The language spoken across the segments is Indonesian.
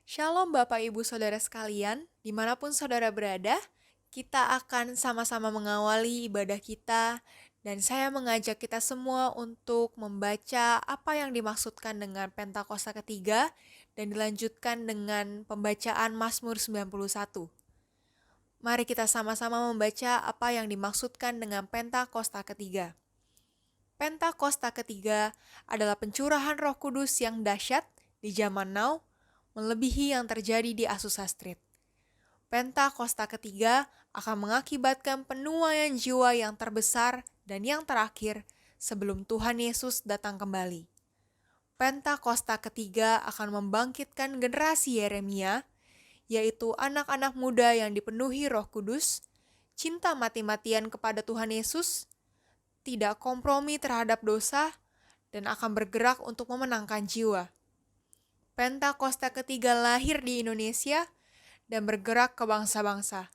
Shalom Bapak Ibu Saudara sekalian, dimanapun saudara berada, kita akan sama-sama mengawali ibadah kita dan saya mengajak kita semua untuk membaca apa yang dimaksudkan dengan Pentakosta ketiga dan dilanjutkan dengan pembacaan Mazmur 91. Mari kita sama-sama membaca apa yang dimaksudkan dengan Pentakosta ketiga. Pentakosta ketiga adalah pencurahan Roh Kudus yang dahsyat di zaman now, melebihi yang terjadi di Azusa Street. Pentakosta ketiga akan mengakibatkan penuaian jiwa yang terbesar dan yang terakhir sebelum Tuhan Yesus datang kembali. Pentakosta ketiga akan membangkitkan generasi Yeremia, yaitu anak-anak muda yang dipenuhi Roh Kudus, cinta mati-matian kepada Tuhan Yesus, tidak kompromi terhadap dosa, dan akan bergerak untuk memenangkan jiwa. Pentakosta ketiga lahir di Indonesia dan bergerak ke bangsa-bangsa.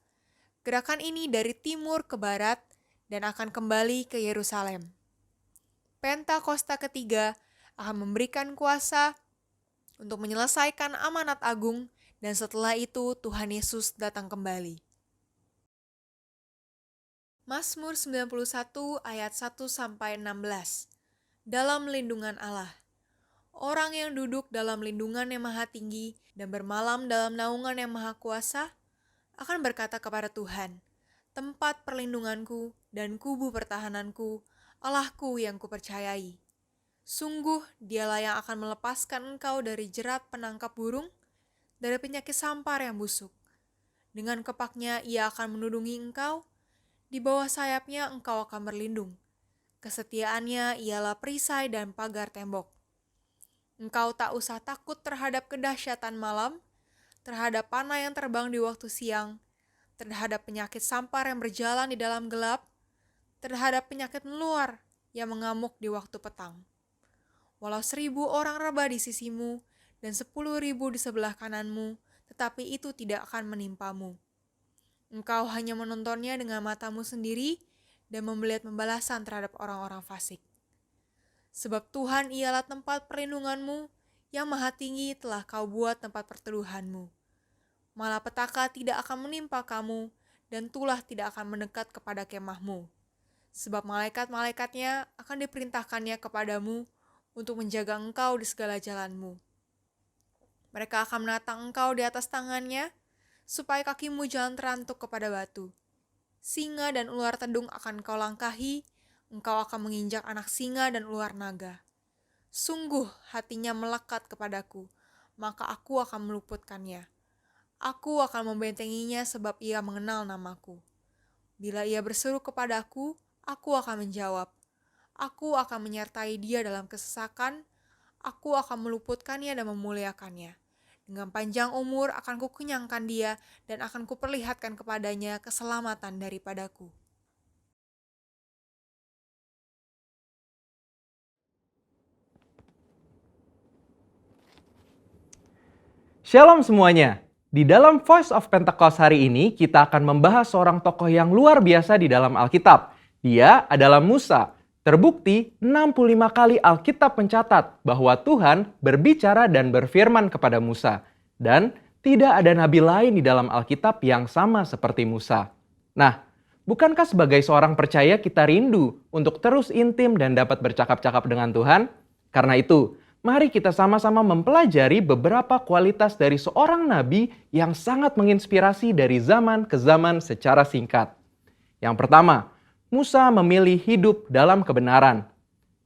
Gerakan ini dari timur ke barat dan akan kembali ke Yerusalem. Pentakosta ketiga akan memberikan kuasa untuk menyelesaikan amanat agung dan setelah itu Tuhan Yesus datang kembali. Mazmur 91 ayat 1-16. Dalam lindungan Allah. Orang yang duduk dalam lindungan yang maha tinggi dan bermalam dalam naungan yang maha kuasa akan berkata kepada Tuhan, tempat perlindunganku dan kubu pertahananku, Allahku yang kupercayai. Sungguh dialah yang akan melepaskan engkau dari jerat penangkap burung, dari penyakit sampar yang busuk. Dengan kepaknya ia akan menudungi engkau, di bawah sayapnya engkau akan berlindung. Kesetiaannya ialah perisai dan pagar tembok. Engkau tak usah takut terhadap kedahsyatan malam, terhadap panah yang terbang di waktu siang, terhadap penyakit sampar yang berjalan di dalam gelap, terhadap penyakit menular yang mengamuk di waktu petang. Walau 1.000 orang rebah di sisimu dan 10.000 di sebelah kananmu, tetapi itu tidak akan menimpamu. Engkau hanya menontonnya dengan matamu sendiri dan melihat pembalasan terhadap orang-orang fasik. Sebab Tuhan ialah tempat perlindunganmu, yang maha tinggi telah kau buat tempat perteduhanmu. Malapetaka tidak akan menimpa kamu, dan tulah tidak akan mendekat kepada kemahmu. Sebab malaikat-malaikatnya akan diperintahkannya kepadamu untuk menjaga engkau di segala jalanmu. Mereka akan menatang engkau di atas tangannya, supaya kakimu jangan terantuk kepada batu. Singa dan ular tedung akan kau langkahi, engkau akan menginjak anak singa dan ular naga. Sungguh hatinya melekat kepadaku, maka aku akan meluputkannya. Aku akan membentenginya sebab ia mengenal namaku. Bila ia berseru kepadaku, aku akan menjawab. Aku akan menyertai dia dalam kesesakan, aku akan meluputkannya dan memuliakannya. Dengan panjang umur akan kukenyangkan dia dan akan kuperlihatkan kepadanya keselamatan daripadaku. Shalom semuanya. Di dalam Voice of Pentecost hari ini kita akan membahas seorang tokoh yang luar biasa di dalam Alkitab. Dia adalah Musa. Terbukti 65 kali Alkitab mencatat bahwa Tuhan berbicara dan berfirman kepada Musa. Dan tidak ada nabi lain di dalam Alkitab yang sama seperti Musa. Nah, bukankah sebagai seorang percaya kita rindu untuk terus intim dan dapat bercakap-cakap dengan Tuhan? Karena itu, mari kita sama-sama mempelajari beberapa kualitas dari seorang nabi yang sangat menginspirasi dari zaman ke zaman secara singkat. Yang pertama, Musa memilih hidup dalam kebenaran.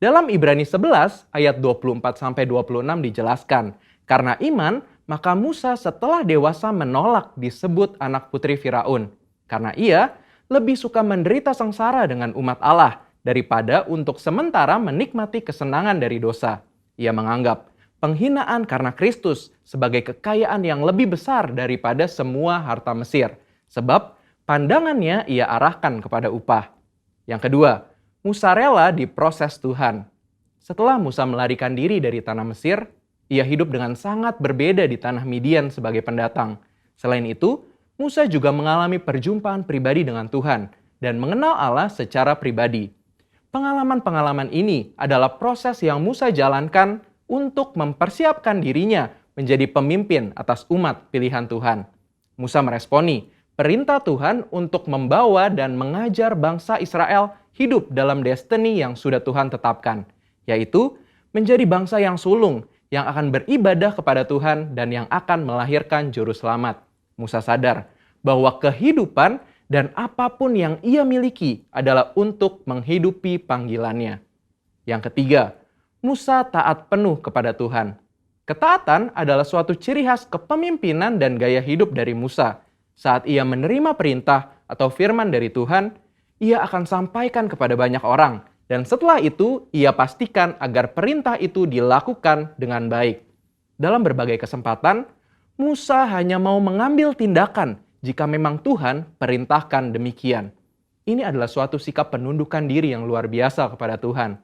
Dalam Ibrani 11 ayat 24-26 dijelaskan, karena iman, maka Musa setelah dewasa menolak disebut anak putri Firaun. Karena ia lebih suka menderita sengsara dengan umat Allah daripada untuk sementara menikmati kesenangan dari dosa. Ia menganggap penghinaan karena Kristus sebagai kekayaan yang lebih besar daripada semua harta Mesir. Sebab pandangannya ia arahkan kepada upah. Yang kedua, Musa rela diproses Tuhan. Setelah Musa melarikan diri dari tanah Mesir, ia hidup dengan sangat berbeda di tanah Midian sebagai pendatang. Selain itu, Musa juga mengalami perjumpaan pribadi dengan Tuhan dan mengenal Allah secara pribadi. Pengalaman-pengalaman ini adalah proses yang Musa jalankan untuk mempersiapkan dirinya menjadi pemimpin atas umat pilihan Tuhan. Musa meresponi perintah Tuhan untuk membawa dan mengajar bangsa Israel hidup dalam destiny yang sudah Tuhan tetapkan, yaitu menjadi bangsa yang sulung, yang akan beribadah kepada Tuhan dan yang akan melahirkan juru selamat. Musa sadar bahwa kehidupan dan apapun yang ia miliki adalah untuk menghidupi panggilannya. Yang ketiga, Musa taat penuh kepada Tuhan. Ketaatan adalah suatu ciri khas kepemimpinan dan gaya hidup dari Musa. Saat ia menerima perintah atau firman dari Tuhan, ia akan sampaikan kepada banyak orang. Dan setelah itu, ia pastikan agar perintah itu dilakukan dengan baik. Dalam berbagai kesempatan, Musa hanya mau mengambil tindakan jika memang Tuhan perintahkan demikian. Ini adalah suatu sikap penundukan diri yang luar biasa kepada Tuhan.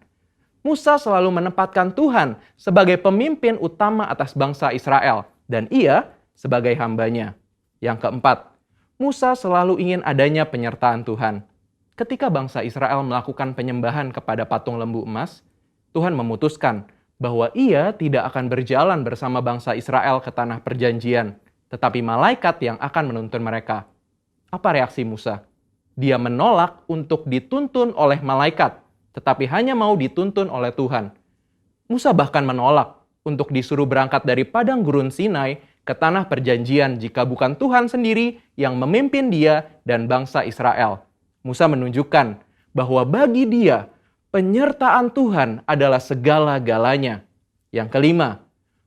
Musa selalu menempatkan Tuhan sebagai pemimpin utama atas bangsa Israel, dan ia sebagai hambanya. Yang keempat, Musa selalu ingin adanya penyertaan Tuhan. Ketika bangsa Israel melakukan penyembahan kepada patung lembu emas, Tuhan memutuskan bahwa ia tidak akan berjalan bersama bangsa Israel ke tanah perjanjian, tetapi malaikat yang akan menuntun mereka. Apa reaksi Musa? Dia menolak untuk dituntun oleh malaikat, tetapi hanya mau dituntun oleh Tuhan. Musa bahkan menolak untuk disuruh berangkat dari padang gurun Sinai ke tanah perjanjian jika bukan Tuhan sendiri yang memimpin dia dan bangsa Israel. Musa menunjukkan bahwa bagi dia, penyertaan Tuhan adalah segala-galanya. Yang kelima,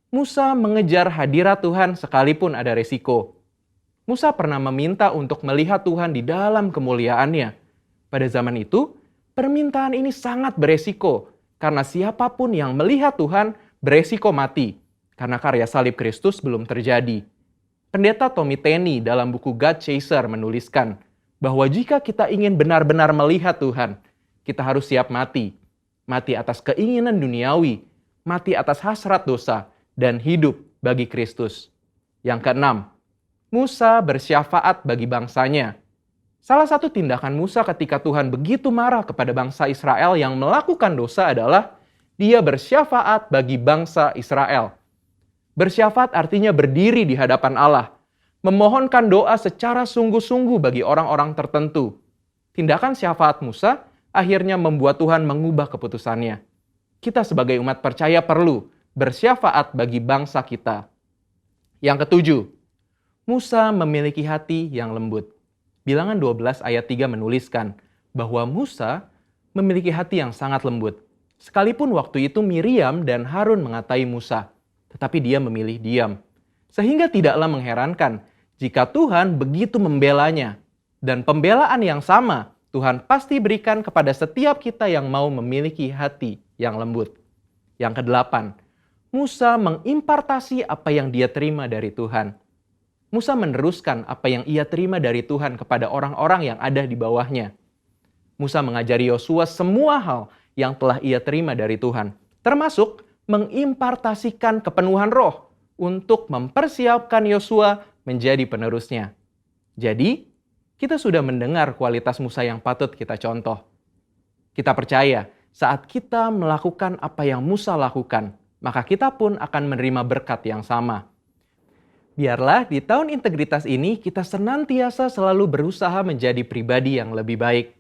Musa mengejar hadirat Tuhan sekalipun ada resiko. Musa pernah meminta untuk melihat Tuhan di dalam kemuliaannya. Pada zaman itu, permintaan ini sangat beresiko, karena siapapun yang melihat Tuhan beresiko mati, karena karya salib Kristus belum terjadi. Pendeta Tommy Tenney dalam buku God Chaser menuliskan, bahwa jika kita ingin benar-benar melihat Tuhan, kita harus siap mati. Mati atas keinginan duniawi, mati atas hasrat dosa, dan hidup bagi Kristus. Yang keenam, Musa bersyafaat bagi bangsanya. Salah satu tindakan Musa ketika Tuhan begitu marah kepada bangsa Israel yang melakukan dosa adalah dia bersyafaat bagi bangsa Israel. Bersyafaat artinya berdiri di hadapan Allah, memohonkan doa secara sungguh-sungguh bagi orang-orang tertentu. Tindakan syafaat Musa akhirnya membuat Tuhan mengubah keputusannya. Kita sebagai umat percaya perlu bersyafaat bagi bangsa kita. Yang ketujuh, Musa memiliki hati yang lembut. Bilangan 12 ayat 3 menuliskan bahwa Musa memiliki hati yang sangat lembut. Sekalipun waktu itu Miriam dan Harun mengatai Musa, tetapi dia memilih diam. Sehingga tidaklah mengherankan jika Tuhan begitu membelanya. Dan pembelaan yang sama Tuhan pasti berikan kepada setiap kita yang mau memiliki hati yang lembut. Yang kedelapan, Musa mengimpartasi apa yang dia terima dari Tuhan. Musa meneruskan apa yang ia terima dari Tuhan kepada orang-orang yang ada di bawahnya. Musa mengajari Yosua semua hal yang telah ia terima dari Tuhan, termasuk mengimpartasikan kepenuhan roh untuk mempersiapkan Yosua menjadi penerusnya. Jadi, kita sudah mendengar kualitas Musa yang patut kita contoh. Kita percaya saat kita melakukan apa yang Musa lakukan, maka kita pun akan menerima berkat yang sama. Biarlah di tahun integritas ini kita senantiasa selalu berusaha menjadi pribadi yang lebih baik.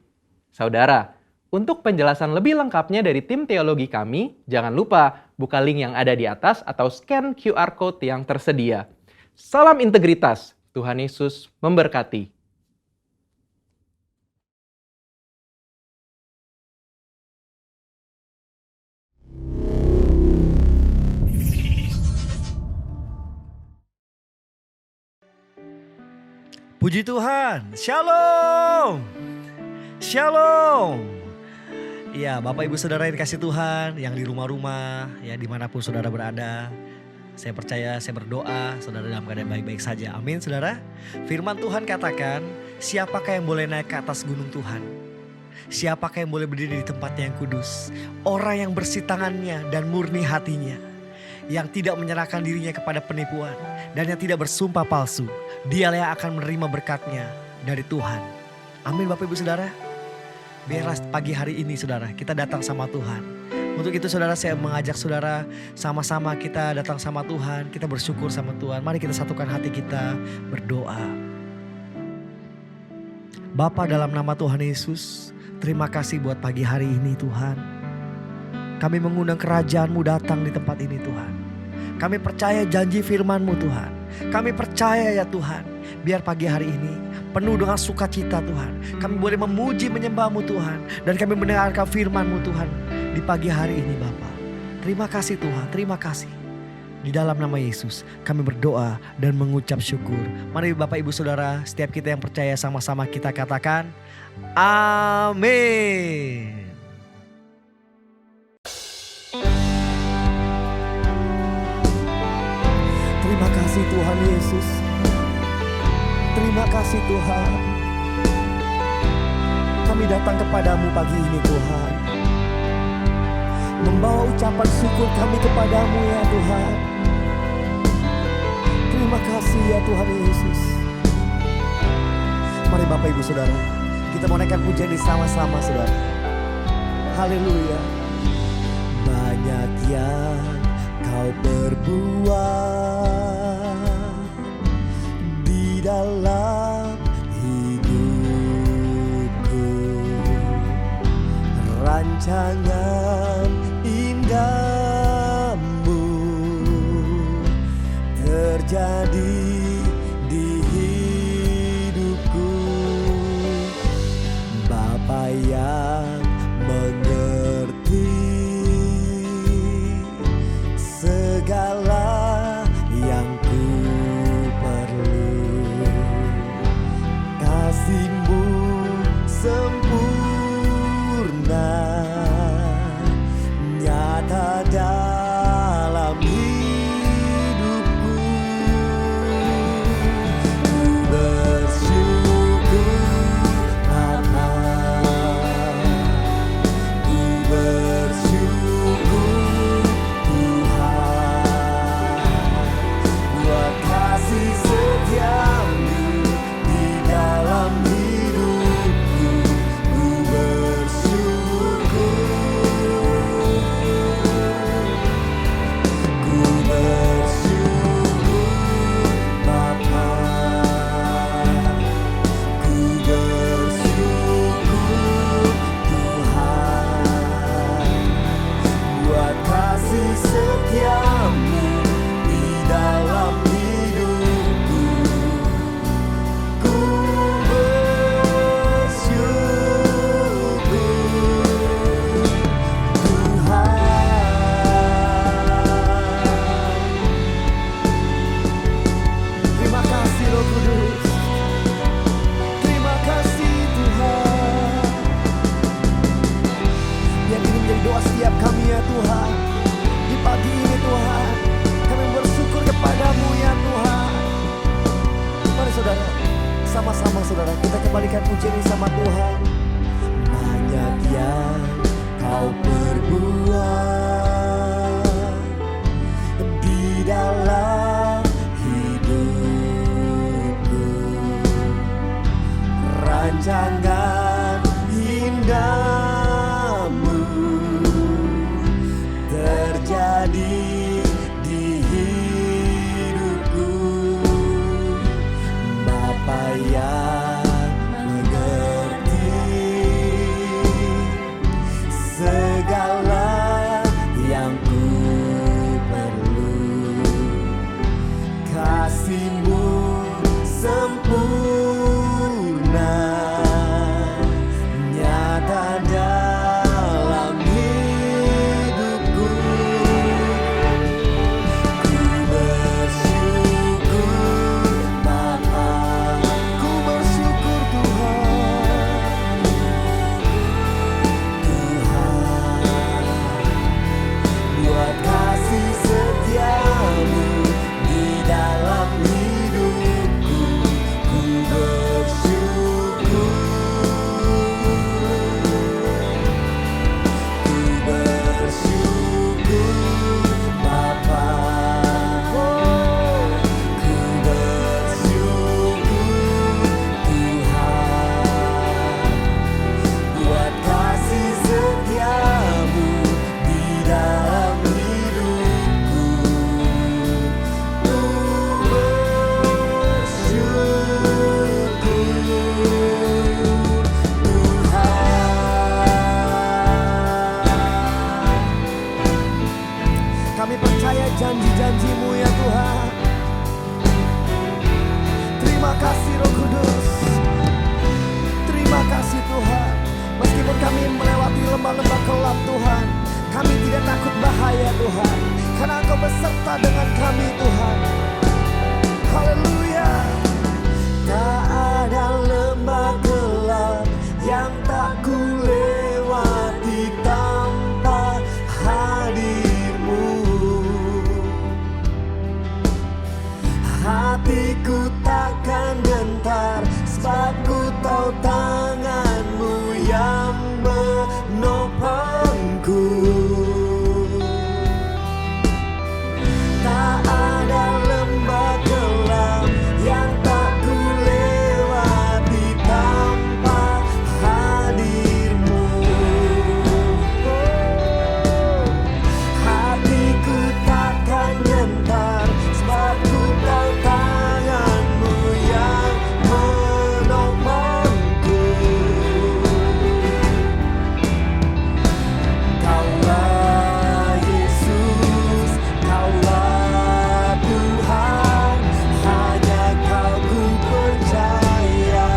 Saudara, untuk penjelasan lebih lengkapnya dari tim teologi kami, jangan lupa buka link yang ada di atas atau scan QR Code yang tersedia. Salam integritas, Tuhan Yesus memberkati. Puji Tuhan, Shalom. Shalom. Ya, Bapak Ibu Saudara yang dikasih Tuhan, yang di rumah-rumah, ya dimanapun saudara berada. Saya percaya, saya berdoa, saudara dalam keadaan baik-baik saja. Amin, saudara. Firman Tuhan katakan, siapakah yang boleh naik ke atas gunung Tuhan? Siapakah yang boleh berdiri di tempat yang kudus? Orang yang bersih tangannya dan murni hatinya. Yang tidak menyerahkan dirinya kepada penipuan. Dan yang tidak bersumpah palsu. Dialah yang akan menerima berkatnya dari Tuhan. Amin Bapak Ibu Saudara. Biarlah pagi hari ini saudara kita datang sama Tuhan. Untuk itu saudara, saya mengajak saudara sama-sama kita datang sama Tuhan. Kita bersyukur sama Tuhan. Mari kita satukan hati kita berdoa. Bapa, dalam nama Tuhan Yesus, terima kasih buat pagi hari ini Tuhan. Kami mengundang kerajaan-Mu datang di tempat ini Tuhan. Kami percaya janji firman-Mu Tuhan. Kami percaya ya Tuhan, biar pagi hari ini penuh dengan sukacita Tuhan. Kami boleh memuji menyembah-Mu Tuhan. Dan kami mendengarkan firman-Mu Tuhan di pagi hari ini Bapa. Terima kasih Tuhan, terima kasih. Di dalam nama Yesus kami berdoa dan mengucap syukur. Mari Bapak Ibu Saudara, setiap kita yang percaya sama-sama kita katakan amin. Terima kasih Tuhan Yesus. Terima kasih Tuhan. Kami datang kepadamu pagi ini Tuhan, membawa ucapan syukur kami kepadamu ya Tuhan. Terima kasih ya Tuhan Yesus. Mari Bapak Ibu Saudara, kita mau naikkan pujian ini sama-sama saudara. Haleluya. Banyak yang kau perbuat di dalam hidupku, rancangan indahmu terjadi di hidupku. Bapa yang mengerti segala yang ku perlu, kasih-Mu sempurna nyata dalam hidupku. Ku bersyukur Bapa, ku bersyukur Tuhan, buat kasih setia-Mu di dalam hidupku. Ku bersyukur, ku bersyukur Bapa, ku bersyukur Tuhan, buat kasih setia-Mu di dalam hidupku. Ku bersyukur Tuhan. Terima kasih Roh Kudus. Terima kasih Tuhan. Yang ini menjadi doa setiap kami ya Tuhan. Di pagi ini Tuhan, kami bersyukur kepadamu ya Tuhan. Mari saudara, sama-sama saudara, kita kembalikan pujian ini sama Tuhan. Banyak yang kau perbuat di dalam hidupku, rancangan indahmu terjadi di hidupku. Bapa yang mengerti segala yang ku perlu, kasih-Mu sempurna kasih Roh Kudus. Terima kasih Tuhan. Meskipun kami melewati lembah-lembah gelap Tuhan, kami tidak takut bahaya Tuhan, karena Engkau beserta dengan kami Tuhan. Haleluya. Tak ada lembah gelap yang tak ku lewati tanpa hadir-Mu. Hatiku takkan gentar, sebab ku tahu tangan-Mu yang menopangku. Tak ada lembah gelap yang tak ku lewati tanpa hadir-Mu. Hatiku takkan gentar, sebab ku tahu tangan-Mu yang menopangku. Kaulah Yesus, Kaulah Tuhan, hanya Kau ku percaya.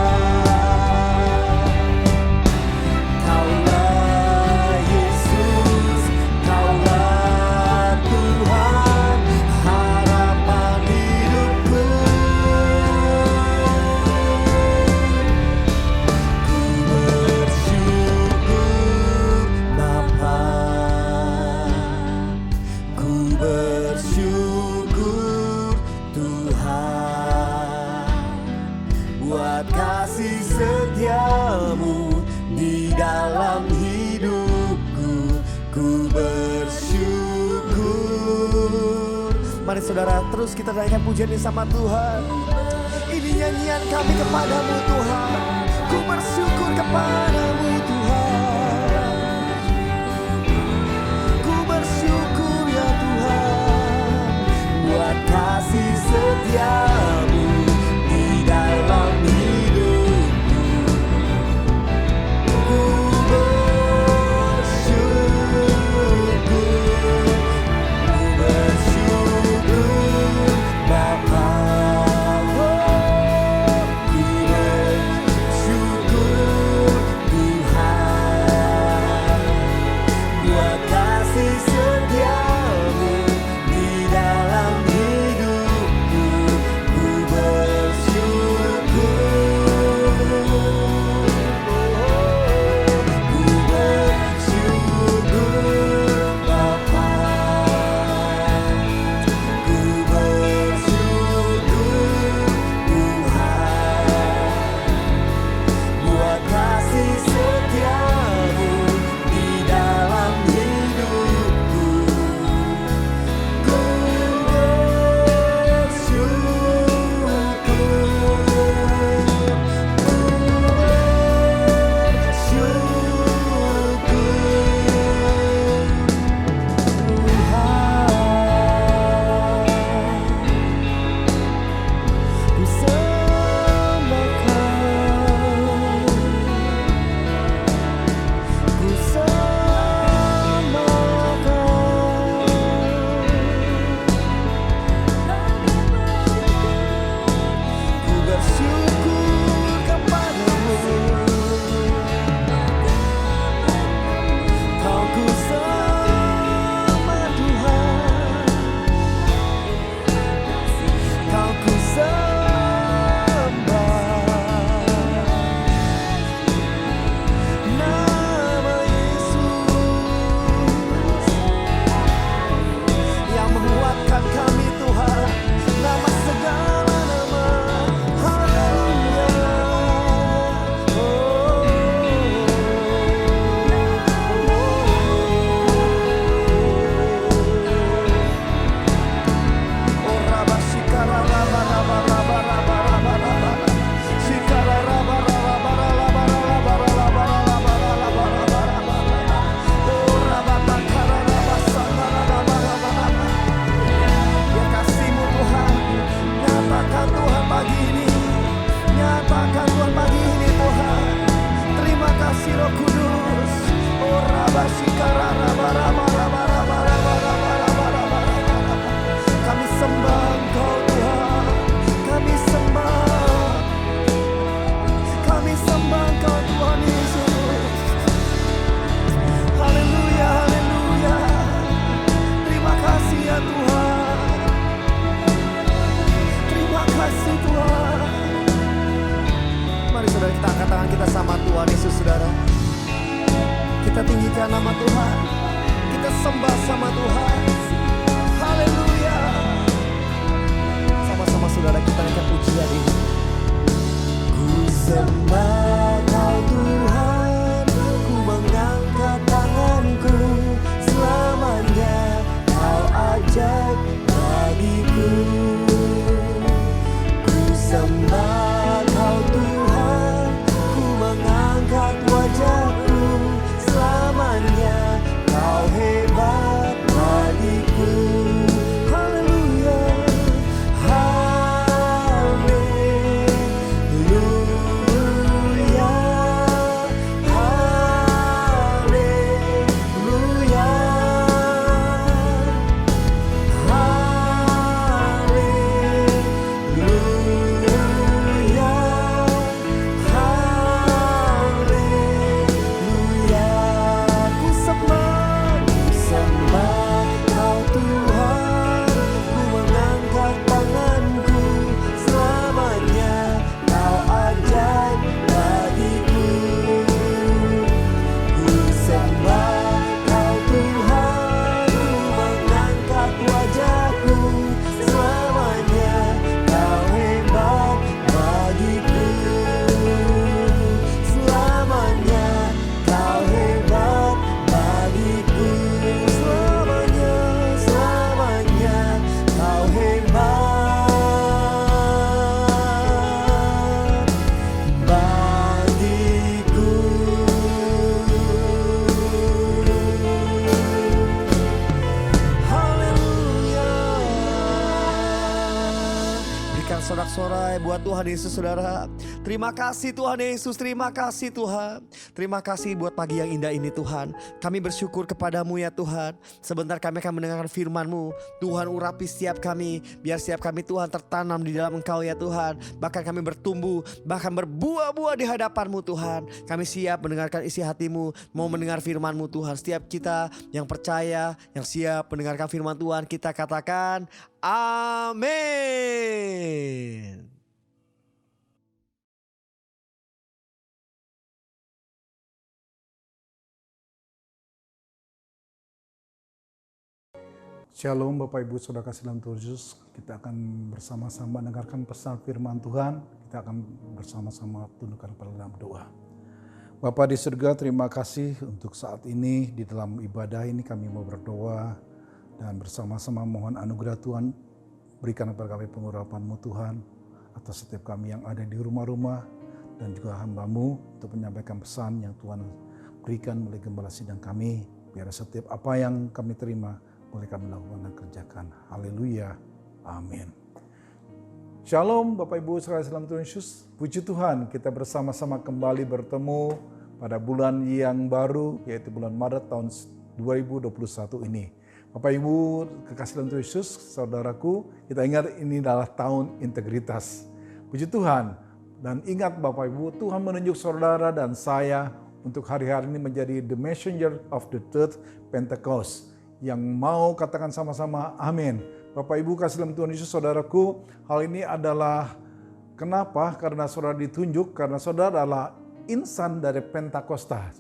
Kaulah Yesus, Kaulah Tuhan, harapan hidupku. Ku bersyukur Bapa, ku bersyukur Tuhan, buat kasih setia-Mu di dalam hidupku. Ku bersyukur. Mari saudara, terus kita naikkan pujian ini sama Tuhan. Ini nyanyian kami kepadamu Tuhan. Ku bersyukur kepadamu Tuhan. Ku bersyukur ya Tuhan, buat kasih setia-Mu di dalam hidupku. Ku bersyukur Bapa. Ku bersyukur Tuhan, buat kasih setia-Mu di dalam hidupku. Ku bersyukur. Ku bersyukur Bapa. Ku bersyukur Tuhan, buat kasih setia-Mu di dalam hidupku. Ku bersyukur kepadamu. Kau ku sembah Tuhan, Kau ku sembah. Nama Yesus yang menguatkan kami Tuhan, nama segala nama. Haleluya. Oh Rabba Shikara Rabba Rabba Rabba Rabba Rabba Rabba Shikara Rabba Rabba Rabba Rabba Rabba Rabba Rabba Rabba. Oh Rabba Takara Rabba Sakara Rabba Rabba Rabba. Ya kasih-Mu Tuhan, nyatakan Tuhan pagi ini, nyatakan Tuhan pagi ini Tuhan. Terima kasih Roh Kudus. Oh Rabba Shikara Rabba Rabba Rabba Rabba Rabba Rabba Rabba Rabba Rabba. Kami sembah Engkau Tuhan, kami sembah. tangan kita sama Tuhan Yesus, saudara. Kita tinggikan nama Tuhan, kita sembah sama Tuhan. Haleluya. Sama-sama saudara kita angkat pujian ini. Ku sembah Kau Tuhan, ku mengangkat tanganku, selamanya Kau ajaib bagiku. Ku sembah Kau Tuhan, ku mengangkat wajahku, selamanya Kau hebat bagiku. Haleluya, haleluya, haleluya, haleluya, haleluya. Ku sembah Kau Tuhan, ku mengangkat tanganku, selamanya Kau ajaib bagiku. Ku sembah Kau Tuhan, ku mengangkat wajahku, selamanya Kau hebat bagiku. Selamanya Kau hebat bagiku. Selamanya, selamanya Kau hebat bagiku. Haleluya. Berikan sorak-sorai buat Tuhan Yesus, saudara. Terima kasih Tuhan Yesus, terima kasih Tuhan. Terima kasih buat pagi yang indah ini Tuhan. Kami bersyukur kepadamu ya Tuhan. Sebentar kami akan mendengarkan firman-Mu. Tuhan urapi setiap kami, biar setiap kami Tuhan tertanam di dalam Engkau ya Tuhan. Bahkan kami bertumbuh, bahkan berbuah-buah di hadapan-Mu Tuhan. Kami siap mendengarkan isi hati-Mu, mau mendengar firman-Mu Tuhan. Setiap kita yang percaya, yang siap mendengarkan firman Tuhan, kita katakan amin. Shalom Bapak Ibu Saudara kasih dalam Tuhan Yesus. Kita akan bersama-sama mendengarkan pesan firman Tuhan. Kita akan bersama-sama tundukkan kepala dalam doa. Bapa di surga, terima kasih untuk saat ini di dalam ibadah ini kami mau berdoa dan bersama-sama mohon anugerah Tuhan berikan kepada kami pengurapan-Mu Tuhan atas setiap kami yang ada di rumah-rumah dan juga hamba-Mu untuk menyampaikan pesan yang Tuhan berikan melalui gembala sidang kami. Biar setiap apa yang kami terima boleh kami lakukan dan kerjakan. Haleluya. Amin. Shalom Bapak Ibu saudara dalam Tuhan Yesus. Puji Tuhan, kita bersama-sama kembali bertemu pada bulan yang baru, yaitu bulan Maret tahun 2021 ini. Bapak Ibu kekasih dalam Tuhan Yesus, saudaraku, kita ingat ini adalah tahun integritas. Puji Tuhan. Dan ingat Bapak Ibu, Tuhan menunjuk saudara dan saya untuk hari-hari ini menjadi the messenger of the third Pentecost. Yang mau katakan sama-sama amin. Bapak Ibu kasih dalam Tuhan Yesus, saudaraku, hal ini adalah kenapa? Karena saudara ditunjuk, karena saudara adalah insan dari Pentakosta.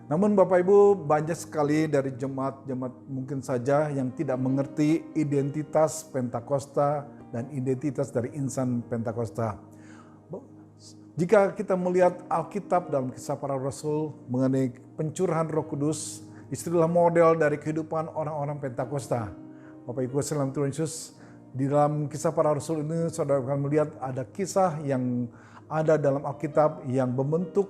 Namun Bapak Ibu banyak sekali dari jemaat-jemaat mungkin saja yang tidak mengerti identitas Pentakosta dan identitas dari insan Pentakosta. Jika kita melihat Alkitab dalam Kisah Para Rasul mengenai pencurahan Roh Kudus, istilah model dari kehidupan orang-orang Pentakosta. Bapak Ibu dalam Tuhan Yesus, di dalam Kisah Para Rasul ini saudara akan melihat ada kisah yang ada dalam Alkitab yang membentuk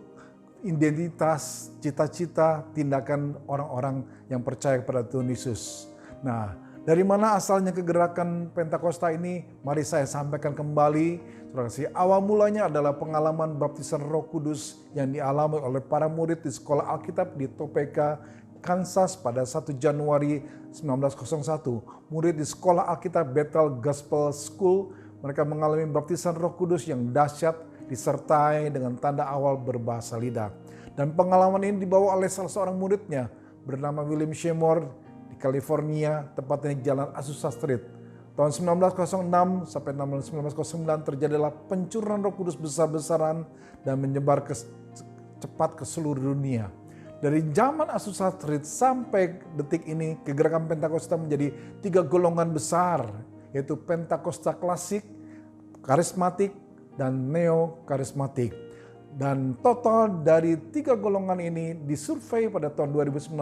identitas, cita-cita, tindakan orang-orang yang percaya kepada Tuhan Yesus. Nah, dari mana asalnya kegerakan Pentakosta ini? Mari saya sampaikan kembali. Saudara kasih, awal mulanya adalah pengalaman baptisan Roh Kudus yang dialami oleh para murid di sekolah Alkitab di Topeka, Kansas pada 1 Januari 1901. Murid di sekolah Alkitab Bethel Gospel School, mereka mengalami baptisan Roh Kudus yang dahsyat disertai dengan tanda awal berbahasa lidah. Dan pengalaman ini dibawa oleh salah seorang muridnya bernama William Seymour di California, tepatnya di Jalan Azusa Street. Tahun 1906 sampai 1909 terjadilah pencurian Roh Kudus besar-besaran dan menyebar cepat ke seluruh dunia. Dari zaman Azusa Street sampai detik ini, kegerakan Pentakosta menjadi 3 golongan besar, yaitu Pentakosta klasik, karismatik, dan neo-karismatik. Dan total dari 3 golongan ini disurvei pada tahun 2019,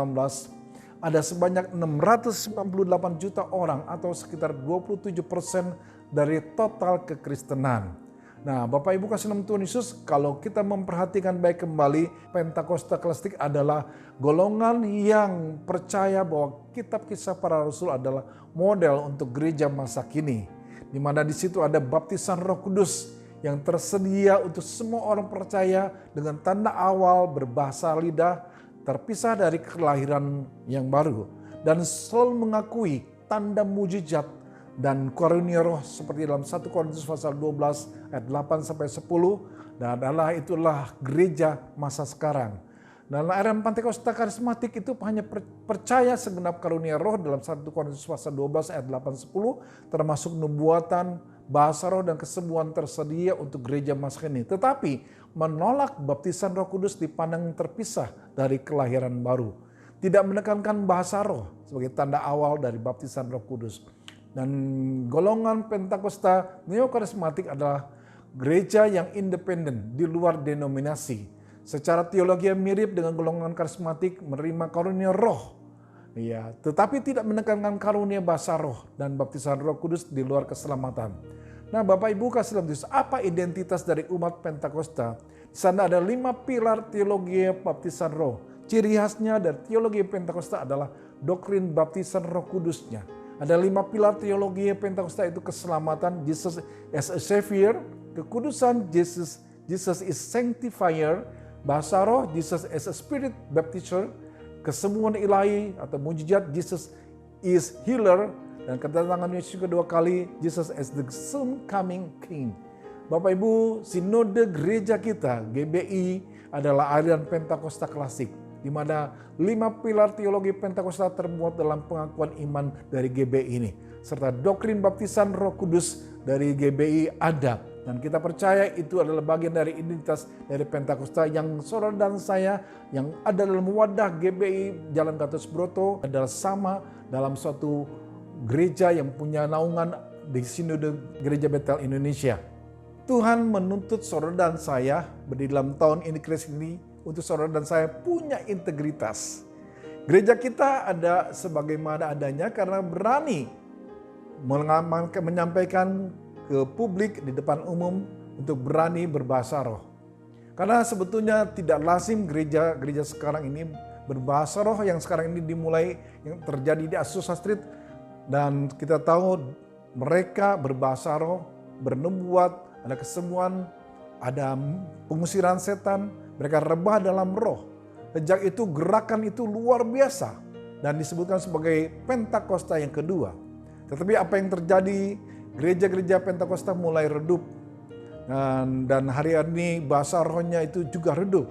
ada sebanyak 698 juta orang atau sekitar 27% dari total kekristenan. Nah, Bapak Ibu kasih dalam Tuhan Yesus, kalau kita memperhatikan baik kembali, Pentakosta klasik adalah golongan yang percaya bahwa kitab Kisah Para Rasul adalah model untuk gereja masa kini. Di mana di situ ada baptisan Roh Kudus yang tersedia untuk semua orang percaya dengan tanda awal berbahasa lidah, terpisah dari kelahiran yang baru, dan selalu mengakui tanda mujizat dan karunia roh seperti dalam 1 Korintus pasal 12 ayat 8 sampai 10, dan itulah gereja masa sekarang. Dalam era Pentakosta karismatik itu hanya percaya segenap karunia roh dalam 1 Korintus pasal 12 ayat 8 10, termasuk nubuatan, bahasa roh dan kesembuhan tersedia untuk gereja masa kini. Tetapi menolak baptisan Roh Kudus dipandang terpisah dari kelahiran baru. Tidak menekankan bahasa roh sebagai tanda awal dari baptisan Roh Kudus. Dan golongan Pentakosta Neokarismatik adalah gereja yang independen di luar denominasi. Secara teologi mirip dengan golongan karismatik, menerima karunia roh. Ya, tetapi tidak menekankan karunia bahasa roh dan baptisan Roh Kudus di luar keselamatan. Nah, Bapak Ibu kasih dalam Yesus, apa identitas dari umat Pentakosta? Di sana ada 5 pilar teologi baptisan roh. Ciri khasnya dari teologi Pentakosta adalah doktrin baptisan Roh Kudusnya. Ada 5 pilar teologi Pentakosta, itu keselamatan, Jesus as a Savior, kekudusan, Jesus is Sanctifier, bahasa roh, Jesus as a Spirit Baptizer, kesembuhan ilahi atau mujizat, Jesus is Healer, dan kedatangan Yesus kedua kali, Jesus as the soon coming King. Bapak Ibu, sinode gereja kita, GBI, adalah aliran Pentakosta klasik, di mana 5 pilar teologi Pentakosta termuat dalam pengakuan iman dari GBI ini. Serta doktrin baptisan Roh Kudus dari GBI ada. Dan kita percaya itu adalah bagian dari identitas dari Pentakosta yang saudara dan saya yang ada dalam wadah GBI Jalan Gatot Subroto adalah sama dalam suatu gereja yang punya naungan di Sinode Gereja Betel Indonesia. Tuhan menuntut saudara dan saya di dalam tahun ini Kris ini untuk saudara dan saya punya integritas. Gereja kita ada sebagaimana adanya karena berani menyampaikan ke publik di depan umum untuk berani berbahasa roh. Karena sebetulnya tidak lazim gereja sekarang ini berbahasa roh yang sekarang ini dimulai yang terjadi di Azusa Street, dan kita tahu mereka berbahasa roh, bernubuat, ada kesembuhan, ada pengusiran setan, mereka rebah dalam roh. Sejak itu gerakan itu luar biasa dan disebutkan sebagai Pentakosta yang kedua. Tetapi apa yang terjadi, gereja-gereja Pentakosta mulai redup. Dan hari ini bahasa rohnya itu juga redup.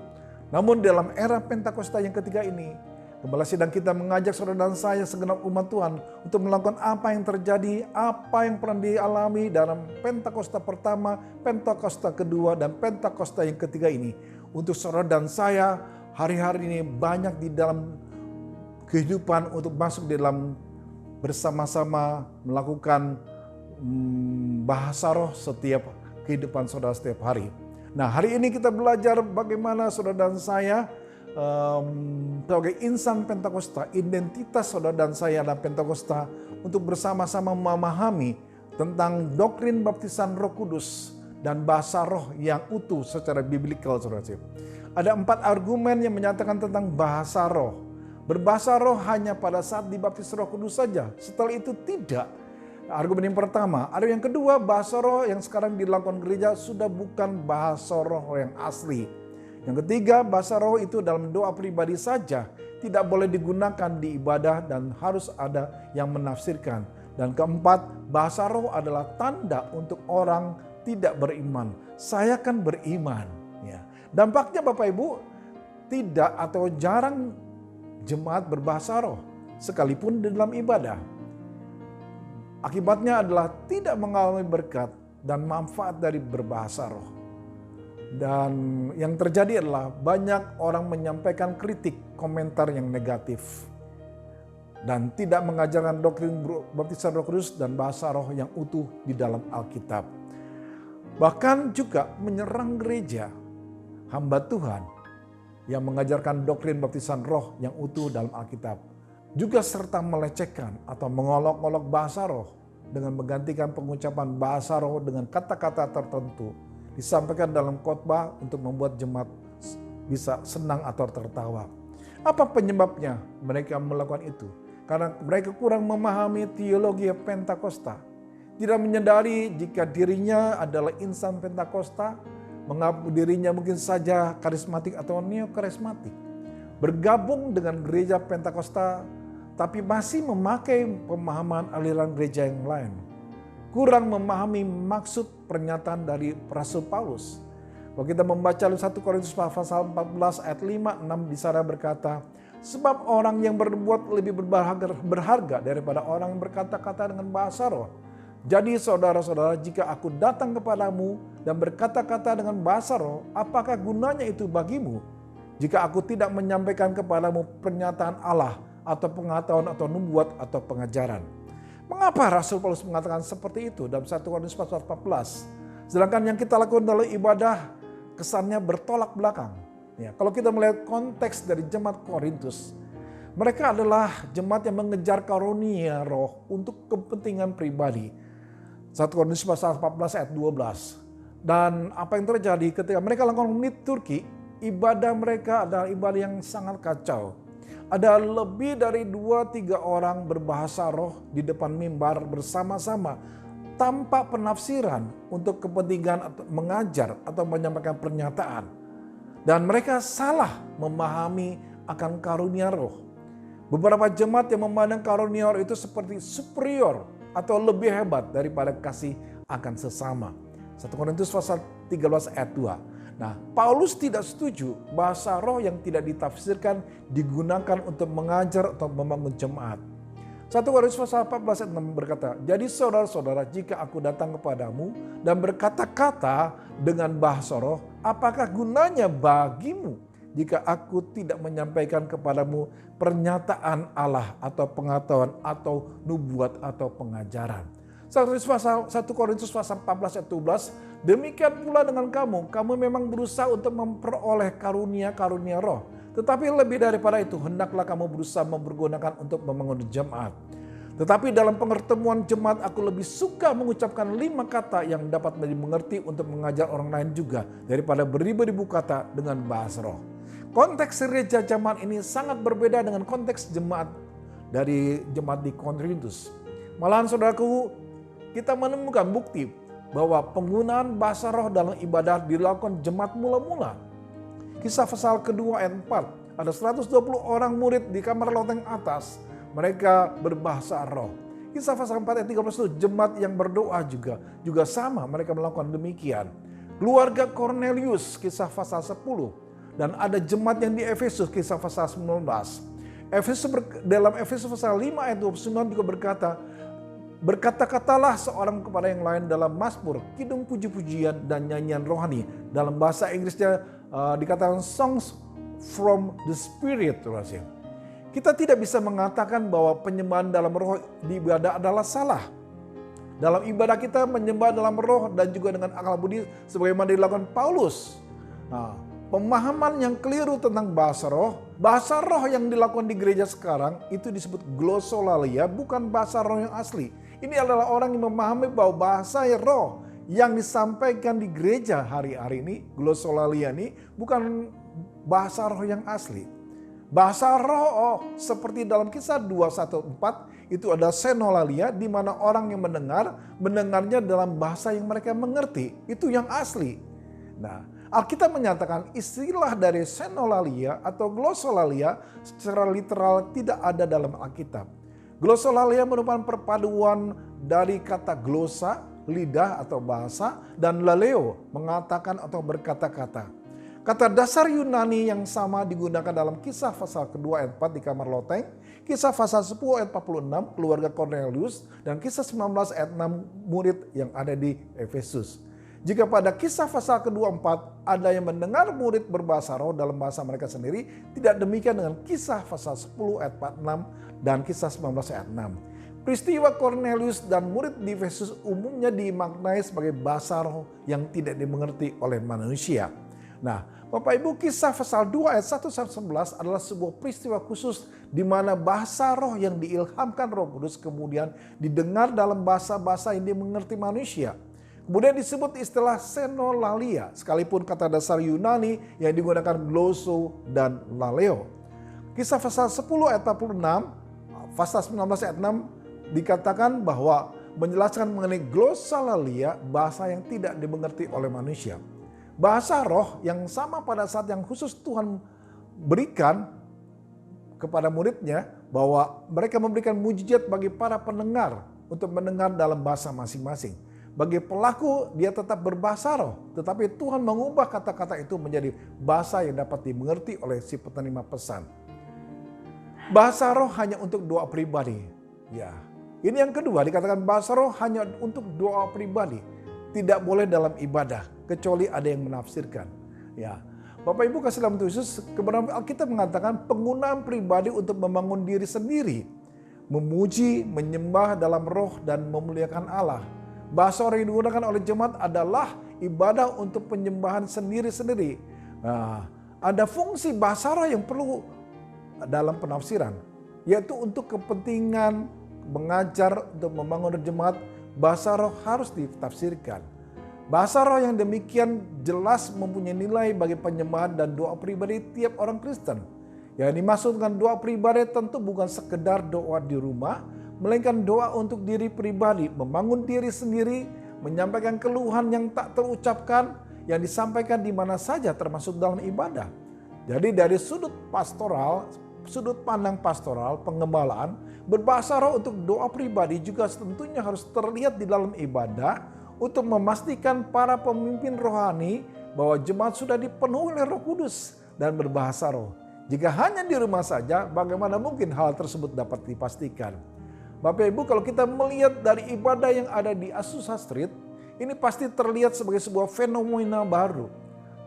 Namun dalam era Pentakosta yang ketiga ini, Gembala Sidang kita mengajak saudara dan saya segenap umat Tuhan untuk melakukan apa yang terjadi, apa yang pernah dialami dalam Pentakosta pertama, Pentakosta kedua, dan Pentakosta yang ketiga ini. Untuk saudara dan saya hari-hari ini banyak di dalam kehidupan untuk masuk di dalam bersama-sama melakukan bahasa roh setiap kehidupan saudara setiap hari. Nah, hari ini kita belajar bagaimana saudara dan saya sebagai insan Pentakosta, identitas saudara dan saya dalam Pentakosta untuk bersama-sama memahami tentang doktrin baptisan Roh Kudus dan bahasa roh yang utuh secara biblikal, saudara. Ada 4 argumen yang menyatakan tentang bahasa roh. Berbahasa roh hanya pada saat dibaptis Roh Kudus saja. Setelah itu tidak. Argumen yang pertama. Ada yang kedua, bahasa roh yang sekarang dilakukan gereja sudah bukan bahasa roh yang asli. Yang ketiga, bahasa roh itu dalam doa pribadi saja, tidak boleh digunakan di ibadah dan harus ada yang menafsirkan. Dan keempat, bahasa roh adalah tanda untuk orang tidak beriman. Saya kan beriman. Ya. Dampaknya Bapak Ibu, tidak atau jarang jemaat berbahasa roh, sekalipun di dalam ibadah. Akibatnya adalah tidak mengalami berkat dan manfaat dari berbahasa roh. Dan yang terjadi adalah banyak orang menyampaikan kritik, komentar yang negatif. Dan tidak mengajarkan doktrin baptisan Roh Kudus dan bahasa roh yang utuh di dalam Alkitab. Bahkan juga menyerang gereja, hamba Tuhan yang mengajarkan doktrin baptisan roh yang utuh dalam Alkitab. Juga serta melecehkan atau mengolok-olok bahasa roh dengan menggantikan pengucapan bahasa roh dengan kata-kata tertentu. Disampaikan dalam khotbah untuk membuat jemaat bisa senang atau tertawa. Apa penyebabnya mereka melakukan itu? Karena mereka kurang memahami teologi Pentakosta. Tidak menyadari jika dirinya adalah insan Pentakosta, mengaku dirinya mungkin saja karismatik atau neokarismatik. Bergabung dengan gereja Pentakosta, tapi masih memakai pemahaman aliran gereja yang lain. Kurang memahami maksud pernyataan dari Rasul Paulus. Kalau kita membaca 1 Korintus pasal 14 ayat 5-6 di sana berkata, sebab orang yang berbuat lebih berharga daripada orang yang berkata-kata dengan bahasa roh. Jadi saudara-saudara, jika aku datang kepadamu dan berkata-kata dengan bahasa roh, apakah gunanya itu bagimu? Jika aku tidak menyampaikan kepadamu pernyataan Allah atau pengetahuan atau nubuat atau pengajaran. Mengapa Rasul Paulus mengatakan seperti itu dalam 1 Korintus pasal 14? Sedangkan yang kita lakukan dalam ibadah kesannya bertolak belakang. Ya, kalau kita melihat konteks dari jemaat Korintus, mereka adalah jemaat yang mengejar karunia roh untuk kepentingan pribadi. 1 Korintus pasal 14 ayat 12. Dan apa yang terjadi ketika mereka lakukan liturgi, ibadah mereka adalah ibadah yang sangat kacau. Ada lebih dari 2-3 orang berbahasa roh di depan mimbar bersama-sama tanpa penafsiran untuk kepentingan atau mengajar atau menyampaikan pernyataan. Dan mereka salah memahami akan karunia roh. Beberapa jemaat yang memandang karunia roh itu seperti superior atau lebih hebat daripada kasih akan sesama. 1 Korintus pasal 13 ayat 2. Nah, Paulus tidak setuju bahasa roh yang tidak ditafsirkan digunakan untuk mengajar atau membangun jemaat. 1 Korintus pasal 14 ayat 6 berkata, jadi saudara-saudara, jika aku datang kepadamu dan berkata-kata dengan bahasa roh, apakah gunanya bagimu jika aku tidak menyampaikan kepadamu pernyataan Allah atau pengetahuan atau nubuat atau pengajaran. 1 Korintus pasal 14 ayat 12, demikian pula dengan kamu memang berusaha untuk memperoleh karunia-karunia roh. Tetapi lebih daripada itu, hendaklah kamu berusaha mempergunakan untuk membangun jemaat. Tetapi dalam pertemuan jemaat aku lebih suka mengucapkan 5 kata yang dapat dimengerti untuk mengajar orang lain juga daripada beribu-ribu kata dengan bahasa roh. Konteks gereja zaman ini sangat berbeda dengan konteks jemaat dari jemaat di Korintus. Malahan saudaraku, kita menemukan bukti bahwa penggunaan bahasa roh dalam ibadah dilakukan jemaat mula-mula. Kisah pasal kedua ayat 4, ada 120 orang murid di kamar loteng atas, mereka berbahasa roh. Kisah pasal 4 ayat 13 itu jemaat yang berdoa juga sama, mereka melakukan demikian. Keluarga Cornelius, kisah pasal 10, dan ada jemaat yang di Efesus, kisah pasal 19. Dalam Efesus pasal 5 ayat 29 juga berkata-katalah seorang kepada yang lain dalam mazmur, kidung puji-pujian dan nyanyian rohani. Dalam bahasa Inggrisnya dikatakan songs from the spirit. Kita tidak bisa mengatakan bahwa penyembahan dalam roh di ibadah adalah salah. Dalam ibadah kita menyembah dalam roh dan juga dengan akal budi sebagaimana dilakukan Paulus. Nah, pemahaman yang keliru tentang bahasa roh yang dilakukan di gereja sekarang itu disebut glosolalia, bukan bahasa roh yang asli. Ini adalah orang yang memahami bahwa bahasa roh yang disampaikan di gereja hari-hari ini, glosolalia ini, bukan bahasa roh yang asli. Bahasa roh seperti dalam kisah 2:1-4 itu ada senolalia, di mana orang yang mendengarnya dalam bahasa yang mereka mengerti. Itu yang asli. Nah, Alkitab menyatakan istilah dari senolalia atau glosolalia secara literal tidak ada dalam Alkitab. Glosolalia merupakan perpaduan dari kata glosa, lidah atau bahasa, dan laleo, mengatakan atau berkata-kata. Kata dasar Yunani yang sama digunakan dalam kisah pasal kedua ayat 4 di kamar loteng. Kisah pasal 10 ayat 46 keluarga Cornelius dan kisah 19 ayat 6 murid yang ada di Efesus. Jika pada kisah pasal ke-24 ada yang mendengar murid berbahasa roh dalam bahasa mereka sendiri, tidak demikian dengan kisah pasal 10 ayat 46 dan kisah 19 ayat 6. Peristiwa Cornelius dan murid di Efesus umumnya dimaknai sebagai bahasa roh yang tidak dimengerti oleh manusia. Nah, Bapak Ibu, kisah pasal 2 ayat 1 sampai 11 adalah sebuah peristiwa khusus di mana bahasa roh yang diilhamkan Roh Kudus kemudian didengar dalam bahasa-bahasa yang dimengerti manusia. Kemudian disebut istilah senolalia, sekalipun kata dasar Yunani yang digunakan glosso dan laleo. Kisah pasal 10 ayat 46, pasal 19 ayat 6 dikatakan bahwa menjelaskan mengenai glossolalia, bahasa yang tidak dimengerti oleh manusia. Bahasa roh yang sama pada saat yang khusus Tuhan berikan kepada muridnya, bahwa mereka memberikan mujizat bagi para pendengar untuk mendengar dalam bahasa masing-masing. Bagi pelaku dia tetap berbahasa roh, tetapi Tuhan mengubah kata-kata itu menjadi bahasa yang dapat dimengerti oleh si penerima pesan. Bahasa roh hanya untuk doa pribadi. Ya, ini yang kedua, dikatakan bahasa roh hanya untuk doa pribadi. Tidak boleh dalam ibadah, kecuali ada yang menafsirkan. Ya, Bapak Ibu kasih dalam Tuhan Yesus, kebenaran Alkitab mengatakan penggunaan pribadi untuk membangun diri sendiri. Memuji, menyembah dalam roh dan memuliakan Allah. Bahasa roh yang digunakan oleh jemaat adalah ibadah untuk penyembahan sendiri-sendiri. Nah, ada fungsi bahasa roh yang perlu dalam penafsiran, yaitu untuk kepentingan mengajar, untuk membangun jemaat. Bahasa roh harus ditafsirkan. Bahasa roh yang demikian jelas mempunyai nilai bagi penyembahan dan doa pribadi tiap orang Kristen. Yang dimaksudkan doa pribadi tentu bukan sekedar doa di rumah, melainkan doa untuk diri pribadi, membangun diri sendiri, menyampaikan keluhan yang tak terucapkan, yang disampaikan di mana saja termasuk dalam ibadah. Jadi dari sudut pandang pastoral, pengembalaan, berbahasa roh untuk doa pribadi juga tentunya harus terlihat di dalam ibadah untuk memastikan para pemimpin rohani bahwa jemaat sudah dipenuhi oleh Roh Kudus dan berbahasa roh. Jika hanya di rumah saja, bagaimana mungkin hal tersebut dapat dipastikan? Bapak Ibu, kalau kita melihat dari ibadah yang ada di Azusa Street, ini pasti terlihat sebagai sebuah fenomena baru.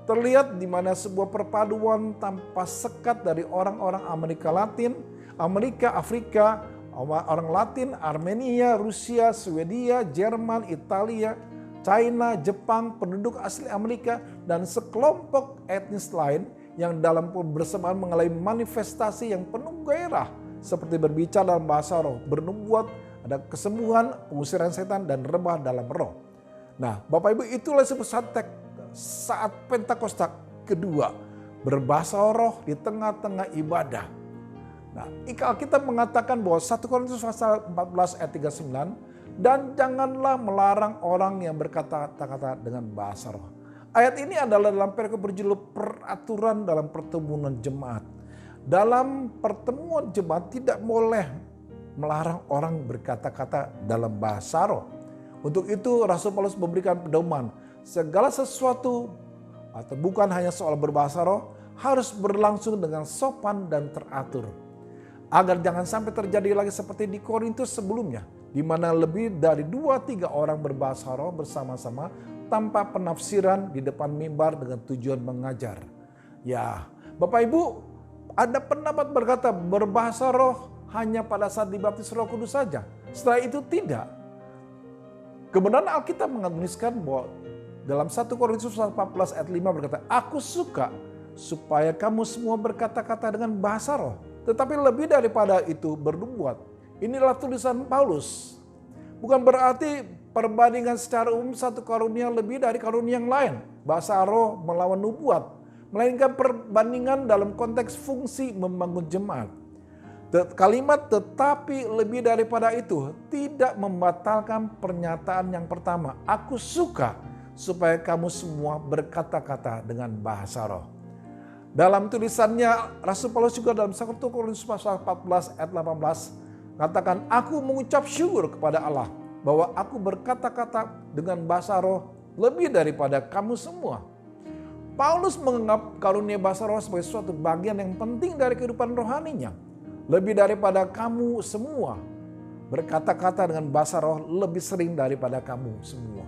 Terlihat di mana sebuah perpaduan tanpa sekat dari orang-orang Amerika Latin, Amerika, Afrika, orang Latin, Armenia, Rusia, Swedia, Jerman, Italia, China, Jepang, penduduk asli Amerika, dan sekelompok etnis lain yang dalam bersamaan mengalami manifestasi yang penuh gairah, seperti berbicara dalam bahasa roh, bernubuat, ada kesembuhan, pengusiran setan, dan rebah dalam roh. Nah, Bapak Ibu, itulah saat Pentakosta kedua, berbahasa roh di tengah-tengah ibadah. Nah, Alkitab mengatakan bahwa 1 Korintus pasal 14 ayat 39, dan janganlah melarang orang yang berkata-kata dengan bahasa roh. Ayat ini adalah dalam perikop berjudul peraturan dalam pertemuan jemaat. Dalam pertemuan jemaat tidak boleh melarang orang berkata-kata dalam bahasa roh. Untuk itu Rasul Paulus memberikan pedoman, segala sesuatu atau bukan hanya soal berbahasa roh harus berlangsung dengan sopan dan teratur. Agar jangan sampai terjadi lagi seperti di Korintus sebelumnya, di mana lebih dari 2-3 orang berbahasa roh bersama-sama tanpa penafsiran di depan mimbar dengan tujuan mengajar. Ya, Bapak Ibu, ada pendapat berkata berbahasa roh hanya pada saat dibaptis Roh Kudus saja. Setelah itu tidak. Kebenaran Alkitab menuliskan bahwa dalam 1 Korintus 14 ayat 5 berkata, aku suka supaya kamu semua berkata-kata dengan bahasa roh, tetapi lebih daripada itu bernubuat. Inilah tulisan Paulus. Bukan berarti perbandingan secara umum satu karunia lebih dari karunia yang lain, bahasa roh melawan nubuat, melainkan perbandingan dalam konteks fungsi membangun jemaat. Kalimat tetapi lebih daripada itu tidak membatalkan pernyataan yang pertama. Aku suka supaya kamu semua berkata-kata dengan bahasa roh. Dalam tulisannya Rasul Paulus juga dalam 1 Korintus pasal 14 ayat 18 katakan, aku mengucap syukur kepada Allah bahwa aku berkata-kata dengan bahasa roh lebih daripada kamu semua. Paulus menganggap karunia bahasa roh sebagai suatu bagian yang penting dari kehidupan rohaninya. lebih daripada kamu semua. Berkata-kata dengan bahasa roh lebih sering daripada kamu semua.